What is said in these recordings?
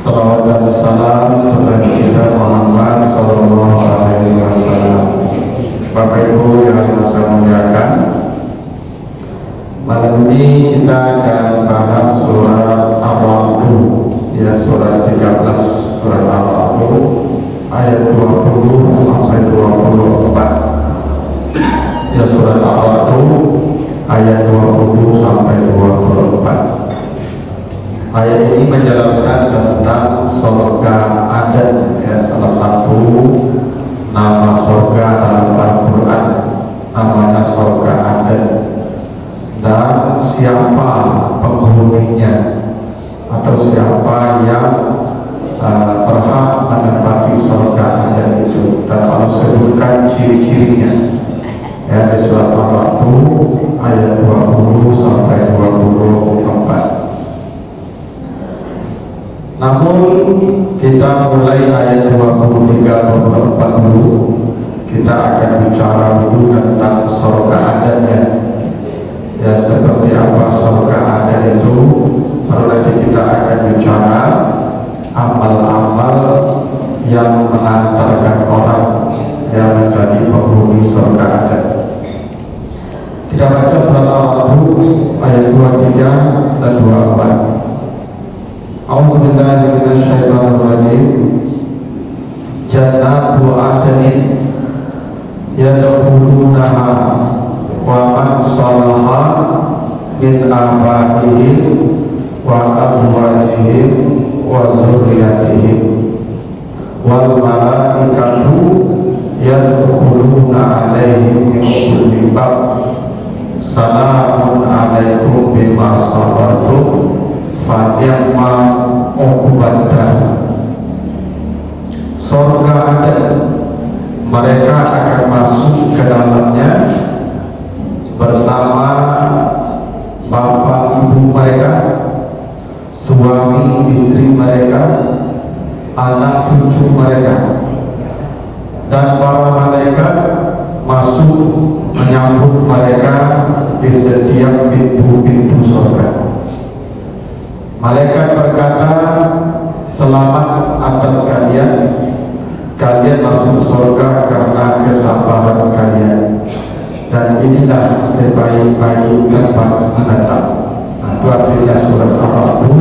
Salawat dan salam kepada kita Muhammad Sallallahu Alaihi Wasallam. Bapak Ibu yang saya muliakan, malam ini kita akan bahas surat Al-Ra'd, ya, surat 13, surat Al-Ra'd ayat 20 sampai 24. Ya, surat Al-Ra'd ayat 20 sampai 24. Ayat ini menjelaskan tentang surga Aden, ya, salah satu nama surga dalam Al-Quran, namanya surga Aden, dan siapa penghuninya atau siapa yang berhak menempati surga Aden itu, dan Allah sebutkan ciri-cirinya, ya, di surat Al-Ra'd ayat 20 sampai 24. Namun kita mulai ayat 23-24 dulu. Kita akan bicara dulu tentang surga Adennya, ya, seperti apa surga Aden itu. Baru nanti kita akan bicara amal-amal yang mengantarkan orang yang menjadi penghuni surga Aden. Kita baca surat Al-Ra'd ayat 23 dan 24. A'udzu billahi minasyaitonir rajim. Jannatu adnin yadkhulunaha wa man salaha min abaihim wa azwajihim wa dzurriyyatihim wal malaikatu yadkhuluna 'alaihim min kulli bab. Salamun 'alaikum bima sabartum Fa'yamma uqubaddah. Surga Aden, mereka akan masuk ke dalamnya bersama bapak ibu mereka, suami istri mereka, anak cucu mereka, dan para malaikat masuk menyambut mereka di setiap pintu-pintu surga. Malaikat berkata, selamat atas kalian, kalian masuk surga karena kesabaran kalian, dan inilah sebaik-baik tempat menetap. Itu artinya surat Al-Ra'd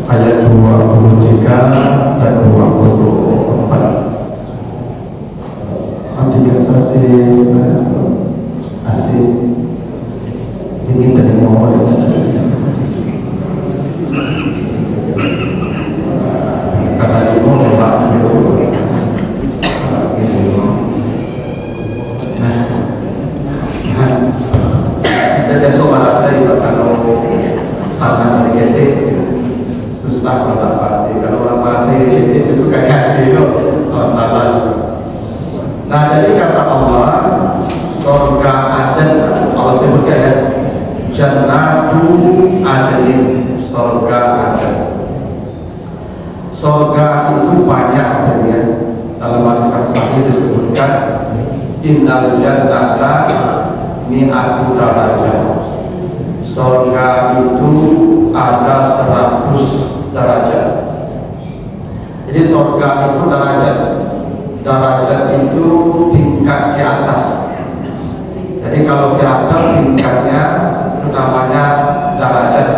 ayat 23 dan 24. Antikasasi asik ingin dari ngomong karena itu lemak dulu. Jadi sobat saya kalau sama sedikit susah kalau pasti. Kalau orang pasti itu suka kasih loh, kalau salah. Nah, jadi kata Allah, surga Aden, Allah sebutkan ya, Jannatu Adnin, surga Aden. Surga itu banyak, ya. Dalam hadis sahih disebutkan innal jannata mi'atu darajah. Surga itu ada 100 derajat. Jadi surga itu derajat. Derajat itu tingkat di atas. Jadi kalau di atas tingkatnya itu namanya derajat.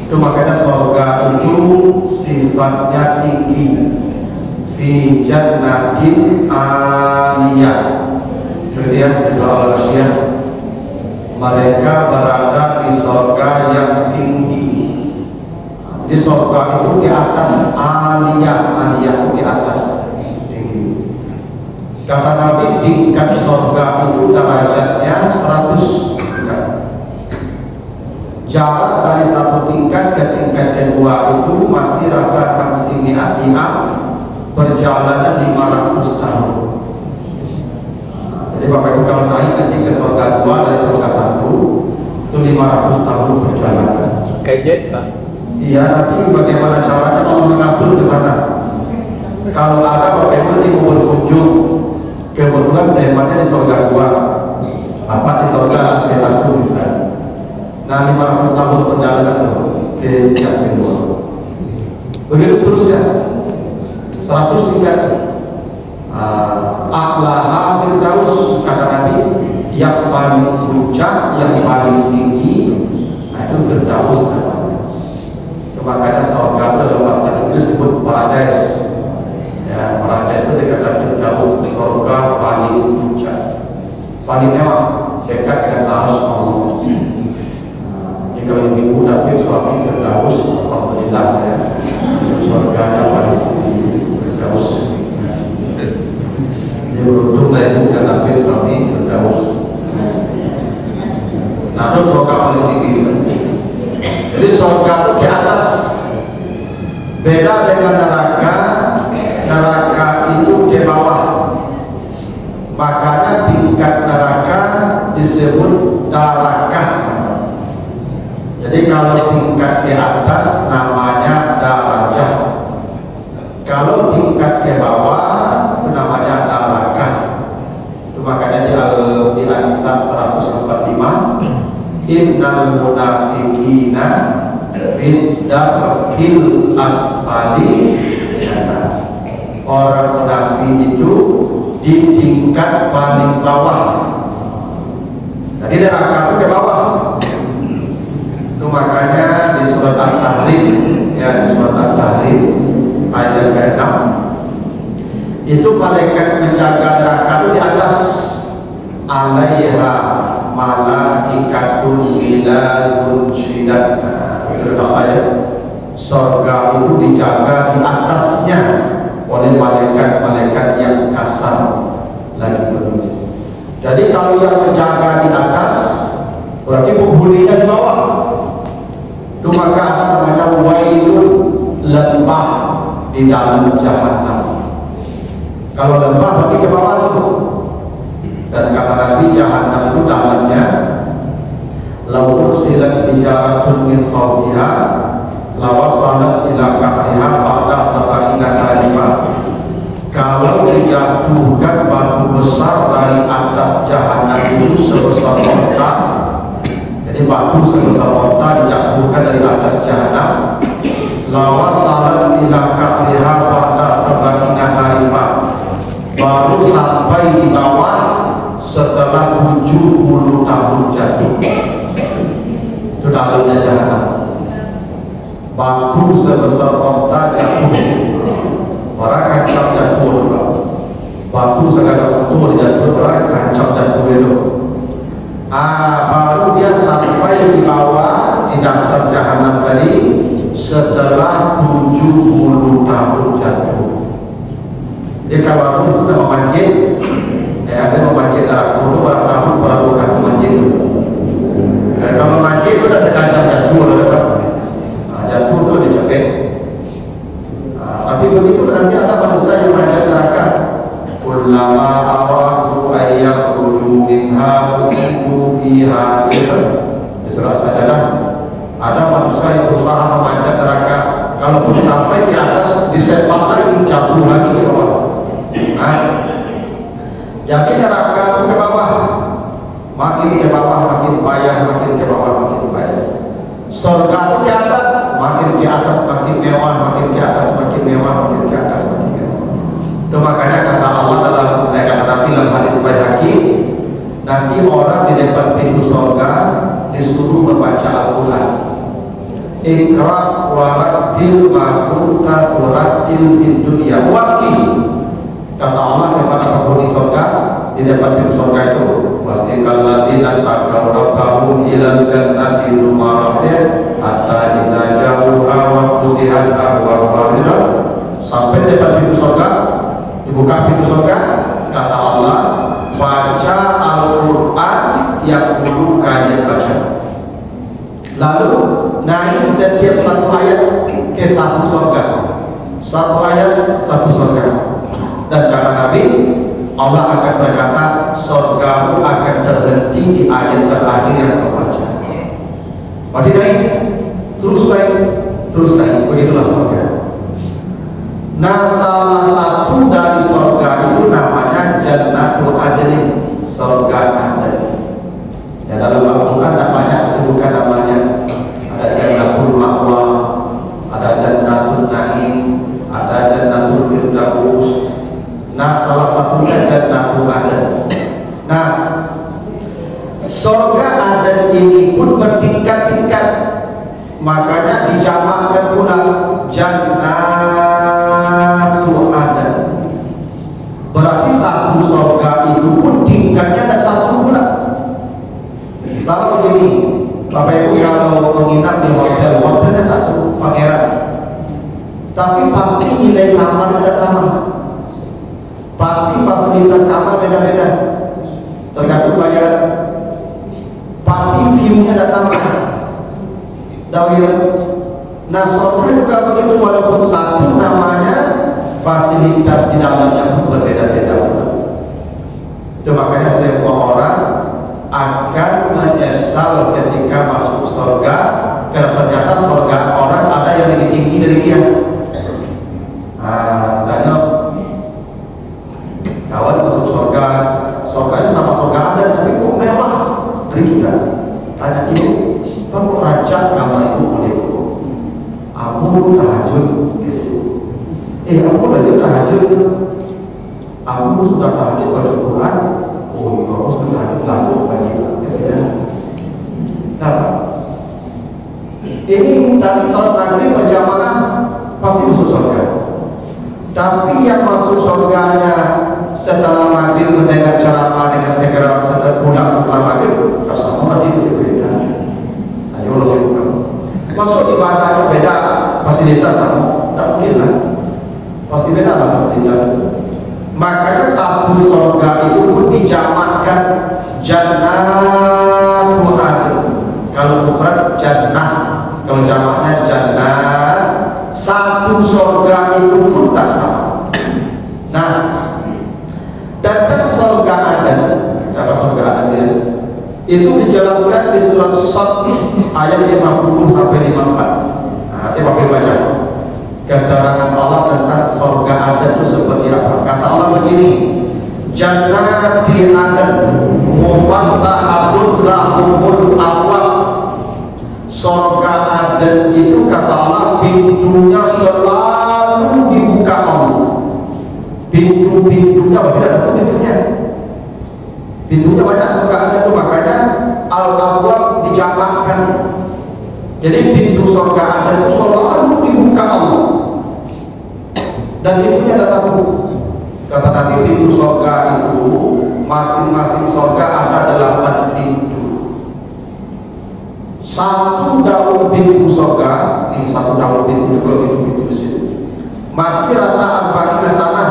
Itu makanya surga itu sifatnya tinggi. Fi jannatin aliyah. Jadi ya, soal Al-Syiah, mereka berada di surga yang tinggi. Di surga itu di atas aliyah, aliyah itu di atas tinggi. Kata Nabi, tingkat surga itu derajatnya 100 tingkat. Jarak dari satu tingkat ke tingkat kedua itu masih rata 500 am, perjalanan 500 tahun. Jadi Bapak Ibu kalau naik nanti ke surga 2 dari surga 1 itu 500 tahun perjalanan. Kayak jet, Pak? Iya, nanti bagaimana caranya kalau mengatur ke sana? Kalau ada Bapak Ibu nanti mau berkunjung, kebetulan temanya di surga 2, apa di surga S1 misalnya. Nah, 500 tahun perjalanan ke yang kedua. seterusnya 100 tingkat. A'laha firdaus, kata Nabi, yang paling puncak, yang paling tinggi, itu firdaus namanya. Makanya surga itu dalam bahasa Inggris disebut paradise. Ya, paradise itu dikatakan firdaus, surga paling puncak, paling mewah, dekat dengan arus Allah. Jika lebih mudah suami firdaus, alhamdulillah ya, surga yang paling firdaus. Dia beruntung lah itu bukan Nabi suami firdaus. Nah, itu surga paling tinggi. Jadi surga itu di atas. Beda dengan neraka. Neraka itu di bawah. Makanya tingkat neraka disebut darakah. Jadi kalau tingkat di atas namanya darajah. Kalau tingkat di bawah itu namanya darakah. Itu makanya di Al-Nisa 145, innal munafiqina fid darkil asfali. Orang munafik itu di tingkat paling bawah. Jadi neraka itu ke bawah. Itu makanya di surat Al-Tahrim, ya, di surat Al-Tahrim ayat ke-6 itu malaikat menjaga neraka itu di atas. Alaiha malaikatun ghilazun syidad. Itu apa ya? Surga itu dijaga di atasnya oleh malaikat-malaikat yang kasar lagi bengis. Jadi kalau yang menjaga di atas berarti penghuninya di bawah. Itu maka ada namanya wailun, lembah di dalam jahanam. Kalau lembah berarti ke bawah itu. Dan kata Nabi, jahanam itu dalamnya law ursilat hijaratun min fawqiha lawasalat ila kahriha ba'da sabarina khalifah. Kalau dijatuhkan batu besar dari atas jahanam itu sebesar onta, jadi batu sebesar onta dijatuhkan dari atas jahanam, lawasalat ila kahriha ba'da sabarina khalifah, baru sampai di bawah setelah 70 tahun jatuh. Itu dalamnya jahanam. Batu sebesar onta jatuh, orang kancam jatuh. Batu segala bentuk jatuh, orang kancam jatuh itu. Baru dia sampai di bawah di dasar jahanam tadi setelah 70 tahun jatuh. Dia kalau sudah memanjat, ada memanjat darah itu berapa tahun baru akan memanjat. Kalau memanjat itu sudah sekadar jatuh, jatuh itu lebih capek. Tapi begitu nanti ada manusia yang memanjat neraka. Kullama awadu ayyakhruju minha u'idu fiha. Surah Sajadah. Ada manusia yang berusaha memanjat neraka. Kalau belum sampai di atas, disepak lagi, jatuh lagi ke bawah. Jadi neraka itu ke bawah, makin ke bawah makin payah, makin ke bawah makin payah. Surga itu ke atas, makin ke atas makin mewah, makin ke atas makin mewah, makin ke atas makin mewah. Itu makanya kata Allah dalam kata Nabi dalam hadis Baihaqi, nanti orang di depan pintu surga disuruh membaca Al-Quran. Iqra warattil ma kunta turattil fid dunya waqi. Kata Allah kepada penghuni surga di depan pintu surga itu, wasiqal ladzina taqaw rabbahum ilal jannati zumaratan hatta idza ja'uha wa futihat abwabuha. Sampai depan pintu surga, dibuka pintu surga, kata Allah, baca Al-Quran yang dulu kalian baca. Lalu naik setiap satu ayat ke satu surga, satu ayat satu surga. Dan kata Nabi, Allah akan berkata, surga akan terhenti di ayat terakhir yang kau baca. Berarti naik, terus naik, terus naik. Begitulah surga. Nah, salah satu dari surga itu namanya Jannatul Adnin, surga Adn. Ya, dalam Al-Quran namanya disebutkan namanya. Ada Jannatul Ma'wa, ada Jannatul Na'im, Jannatul Firdaus. Nah, salah satunya Jannatul Aden. Nah, surga Aden ini pun bertingkat-tingkat, makanya dijamakkan pula Jannatul Aden. Berarti satu surga itu pun tingkatnya ada satu pula. Sama begini, Bapak Ibu kalau menginap di hotel, hotelnya satu pangeran, tapi pasti nilai kamar tidak sama, pasti fasilitas kamar beda-beda, tergantung bayaran, pasti view-nya tidak sama. Dawir. Nah, surga juga begitu, walaupun satu namanya, fasilitas di dalamnya pun berbeda-beda. Itu makanya semua orang akan menyesal ketika masuk surga, karena ternyata surga orang ada yang lebih tinggi dari dia. Nah, misalnya kawan masuk surga, surganya sama surga ada, tapi kok mewah dari kita. Tanya ibu, kamu raja kamar ibu olehku, aku tahajud. Aku lagi tahajud. Aku sudah tahajud baca Quran. Oh, aku sudah tahajud lalu bagi. Nah, ini tadi salat maghrib berjamaah pasti masuk surga. Tapi yang masuk surganya setelah maghrib mendengar ceramah dengan segera setelah pulang setelah maghrib, sama mati berbeda. Ayo lakukan. Masuk ibadahnya beda, fasilitas sama, tak mungkin lah. Pasti beda lah fasilitas. Makanya satu surga itu pun dijamakkan Jannatul Aden. Kalau mufrad jannah, kalau jamaknya jannah. Satu surga itu pun tak sama. Nah, tentang surga Aden, apa surga Aden itu dijelaskan di surat Sad ayat 50 sampai 54. Nah, nanti Bapak baca keterangan Allah tentang surga Aden itu seperti apa. Kata Allah begini, Jannatin Aden mufattahatun lahumul abwab. Surga Aden itu kata Allah pintunya selalu dibuka Allah. Pintu-pintunya berbeda, satu pintunya. Pintunya banyak surga Aden itu, makanya al-abwab dijamakkan. Jadi pintu surga Aden itu selalu dibuka Allah. Dan pintunya ada satu. Kata Nabi, pintu surga itu masing-masing surga ada 8 pintu. Satu daun pintu surga, ini satu daun pintu, kalau pintu masjid, masih rata arba'in ke sana,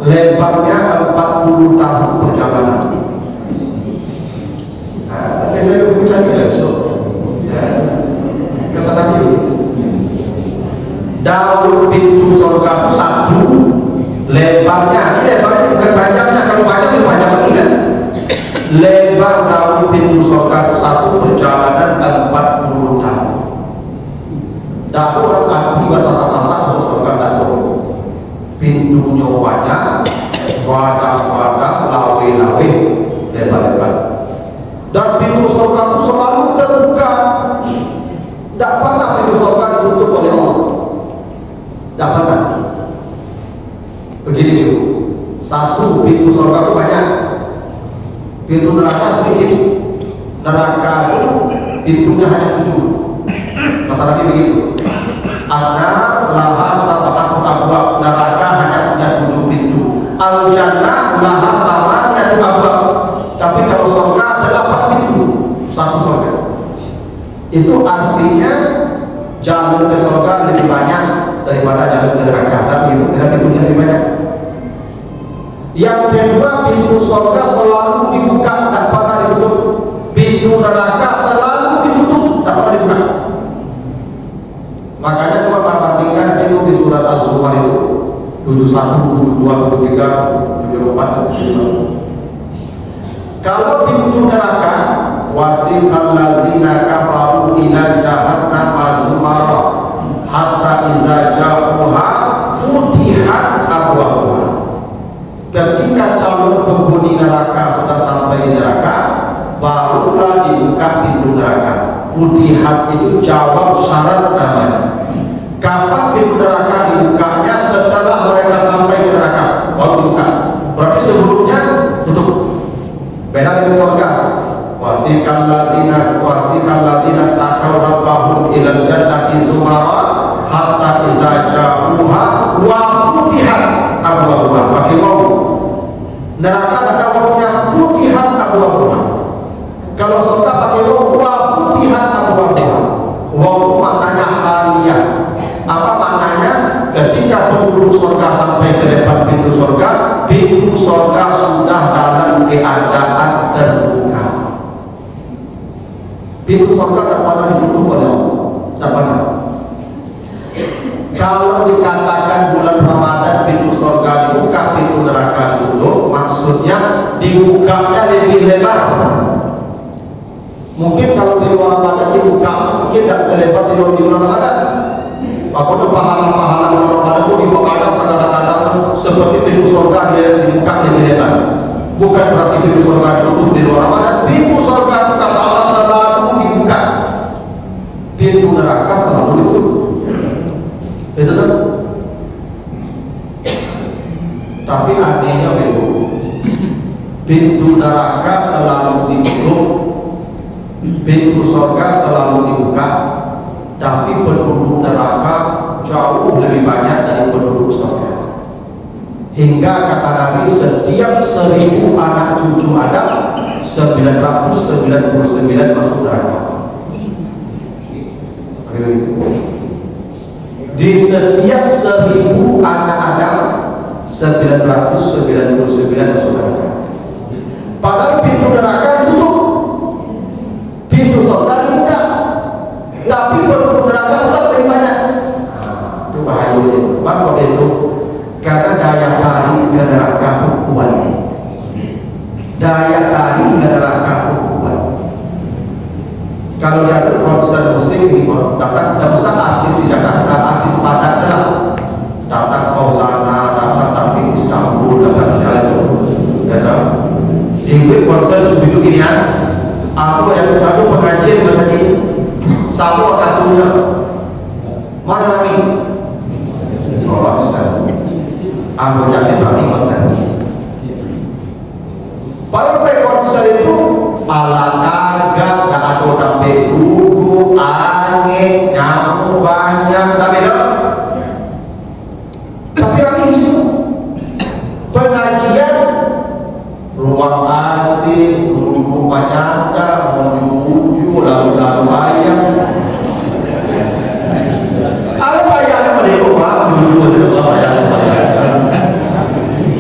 lebarnya 40 tahun perjalanan. Nah, saya berbicara ya, kata Nabi, daun pintu surga itu satu, lebarnya, ini lebarnya bukan panjangnya, kalau panjang lebih panjang lagi kan? Lebar daun pintu surga itu satu, perjalanan 40 tahun. Dan orang hati basah-basah masuk surga dan pintunya banyak, wadah-wadah, lawe-lawe, lebar-lebar. Dan pintu surga itu selalu terbuka. Tidak pernah pintu surga ditutup oleh Allah. Tidak pernah. Begini dulu. Satu, pintu surga itu banyak. Pintu neraka sedikit. Neraka itu pintunya hanya 7. Kata Nabi begitu. An-nar laha sab'atu abwab. Neraka hanya punya 7 pintu. Al-jannah laha sab'atu abwab. Tapi kalau surga ada 8 pintu. Satu surga. Itu artinya jalan ke surga lebih banyak daripada jalan ke neraka. Tapi pintunya lebih banyak. Yang kedua, pintu surga selalu dibuka, tak pernah ditutup. Pintu neraka selalu ditutup, tak pernah dibuka. Makanya coba bandingkan itu di surat Az-Zumar itu 71, 72, 73, 74, 75. Kalau pintu neraka, wasiqal ladzina kafaru ila jahannam zumara hatta iza ja'uha futihat abwabuha. Ketika calon penghuni neraka sudah sampai di neraka, barulah dibuka pintu neraka. Futihat itu jawab syarat namanya. Kapan pintu neraka dibukanya? Setelah mereka baru dibuka. Berarti sebelumnya tutup. Beda dengan surga. Wasiqal ladzina taqaw rabbahum ilal jannati zumara hatta idza ja'uha wa futihat abwabuha. Pakai waw. Neraka ada wawnya futihat abwabuha. Kalau surga pakai waw wa futihat abwabuha. Waw maknanya haliyah. Apa maknanya? Ketika penduduk surga sampai ke depan pintu surga sudah dalam keadaan terbuka. Pintu surga tak pernah ditutup oleh Allah. Tak pernah. Kalau dikatakan bulan Ramadan pintu surga dibuka, pintu neraka ditutup, maksudnya dibukanya lebih lebar. Mungkin kalau di luar Ramadan dibuka, mungkin tak selebar di luar Ramadan. Makanya pahala-pahala bulan Ramadan itu dipakaikan kadang-kadang seperti pintu surga dia dibuka lebih lebar. Bukan berarti pintu surga ditutup di luar Ramadan. Pintu surga itu kata Allah selalu dibuka. Pintu neraka selalu ditutup. Itu kan? Tapi anehnya begitu. Pintu neraka selalu ditutup, pintu surga selalu dibuka, tapi penduduk neraka jauh lebih banyak dari penduduk surga. Hingga kata Nabi, setiap 1000 anak cucu Adam 999 masuk neraka. Di setiap 1000 anak Adam 999 masuk neraka. Padahal pintu neraka ditutup, pintu surga dibuka, tapi penduduk neraka tetap lebih banyak. Itu bahayanya. Kenapa itu? Karena daya tarik neraka kuat. Daya tarik neraka kuat. Kalau dia konser musik di datang, tidak usah artis di Jakarta, artis Padang saja. Datang Fauzana, datang Taufik Istanbul, datang siapa itu? Di konser sebegitu gini ya. Aku yang baru pengajian masa ini, sama kartunya. Mana kami? Oh, Ustaz. Aku jadi tadi konser. Pada konser itu ala naga, tak ada sampai duduk, angin, nyamuk banyak, tak beda. Tapi kami itu pengajian, ruang asing, duduk banyak, menuju lalu ayam. Ada bayarnya pada rumah, duduk saja bayar.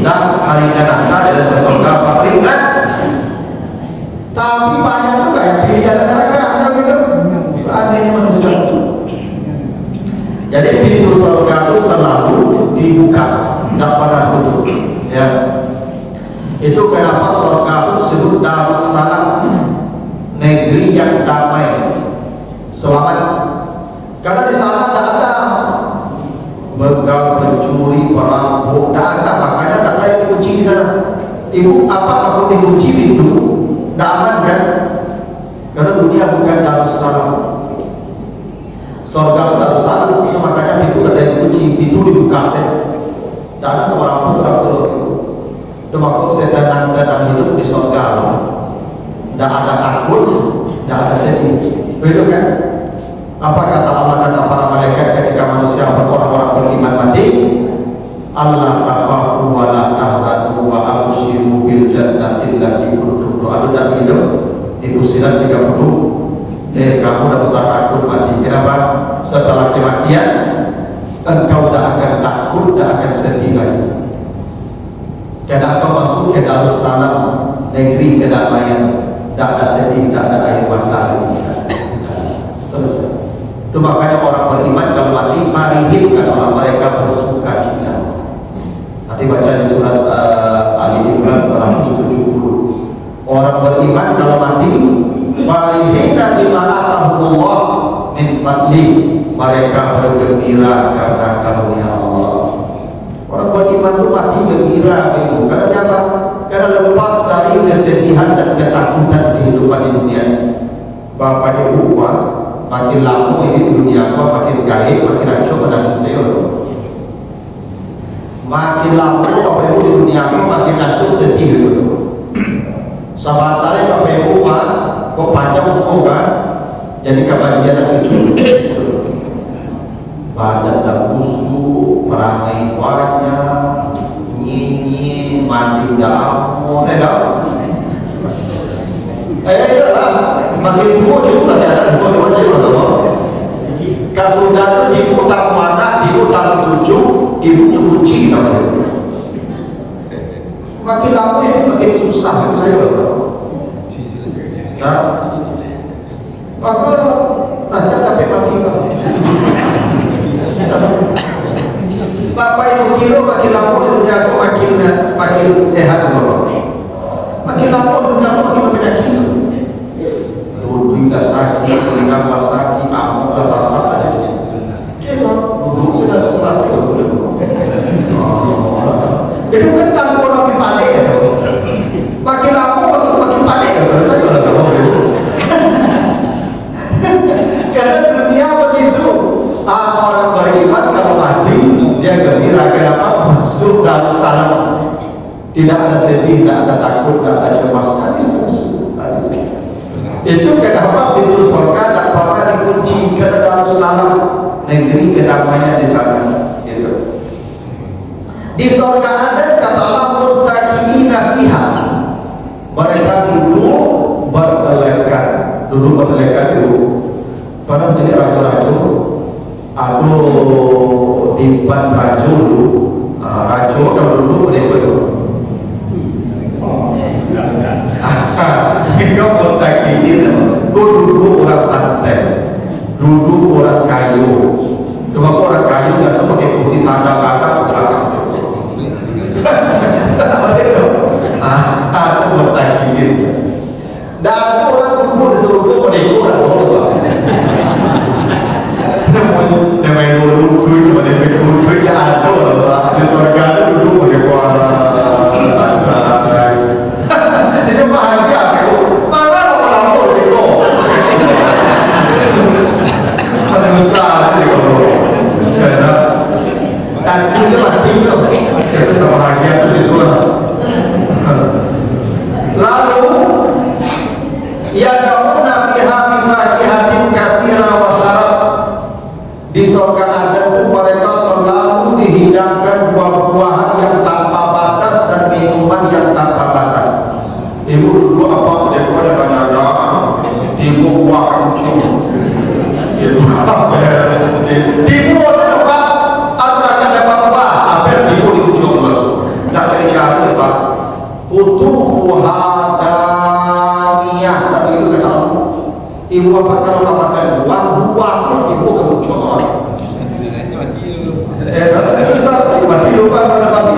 Dan saringan anda dalam surga peringat. Tapi banyak juga yang pilihan neraka gitu. Aneh manusia. Jadi pintu surga itu selalu dibuka, tidak pernah tutup. Ya. Itu kenapa surga itu disebut Darussalam, negeri yang damai, selamat. Karena di sana tidak ada begal, pencuri, perampok, tidak ada. Makanya tidak ada yang kunci di sana. Ibu apa aku dikunci pintu, tidak aman kan? Karena dunia bukan Darussalam. Surga Darussalam, makanya pintu tidak ada yang kunci, pintu dibuka saja. Tidak ada orang pun Darussalam itu. Itu maksud setan hidup di surga. Tidak ada takut, tidak ada sedih. Begitu kan? Apa kata Allah dan para malaikat ketika manusia orang-orang beriman mati? Allah takhafu wa la tahzanu wa abshiru bil jannati allati kuntum tu'adun. Dan hidup itu sirat 30. Kamu tidak usah takut mati. Kenapa? Setelah kematian engkau tidak akan takut, tidak akan sedih lagi. Karena engkau masuk ke Darussalam, negeri kedamaian. Tidak ada sedih, tidak ada air mata. Selesai. Itu makanya orang beriman kalau mati farihin, kan orang mereka bersuka cita. Nanti baca di surat Ali Imran 170. Orang beriman kalau mati farihin bima atahumullah min fadli, mereka bergembira karena karunia Allah. Orang beriman itu mati gembira itu. Karena apa? Karena lepas dari kesedihan dan ketakutan kehidupan di dunia. Bapak ibu makin lama ini dunia makin gaib, makin hancur pada dunia. Makin makin lama Bapak Ibu di dunia ini makin hancur sedih gitu. Sementara Bapak Ibu kok panjang umur kan, jadi kebahagiaan cucu. Badan dan busuk, perangai banyak, nyanyi, mandi dalam, makin tua cucu lagi ada dua saja Kasudah itu ibu tak anak, ibu tak cucu, ibunya kunci namanya. Makin lama ini makin susah saya loh. Maka raja capek mati. Bapak Ibu kilo makin lama dunia aku makin sehat loh. Makin lama dunia aku makin penyakit. Dulu tidak sakit, telinga sakit, aku kesasar aja. Duduk sudah selesai itu kan tanpa lebih pandai ya. Makin lama makin pandai ya. Karena dunia begitu. Orang beriman kalau mati dia gembira kenapa masuk dalam salam. Tidak ada sedih, tidak ada takut, tidak ada cemas. Itu kenapa pintu surga tidak pernah dikunci ke dalam salam. Negeri kedamaian di sana. Gitu. Di surga ada kata Allah muttaqina fiha. Mereka duduk bertelekan dulu. Pada menjadi raja-raja, aduh timpan raja dulu. Raja kalau duduk mereka dulu. Kita muttaqina, kau duduk orang santai. Duduk orang kayu. Cuma orang kayu nggak semua pakai kursi sandal-sandal belakang. Aku bertanya dan aku orang duduk di surga meneko orang namanya dulu tuh meneko ya ada di surga itu duduk meneko sandal. Jadi bahagia aku. Mana orang meneko? Besar ni kalau kan itu mati tu kita sama bahagia tu itu lalu ya kauna fiha bifakihatin katsira wa syarab di surga ada tu mereka selalu dihidangkan buah-buahan yang tanpa batas dan minuman yang tanpa batas. Ibu dulu apa mereka ada banyak ibu buah kencing tipu apa? Akan dapat apa? Apa tipu di ujung masuk. Tak cari cara apa? Kutufu hadaniyah. Tapi itu kata Allah. Ibu apa kalau tak makan buah pun tipu ke ujung. Mati lupa kalau dapat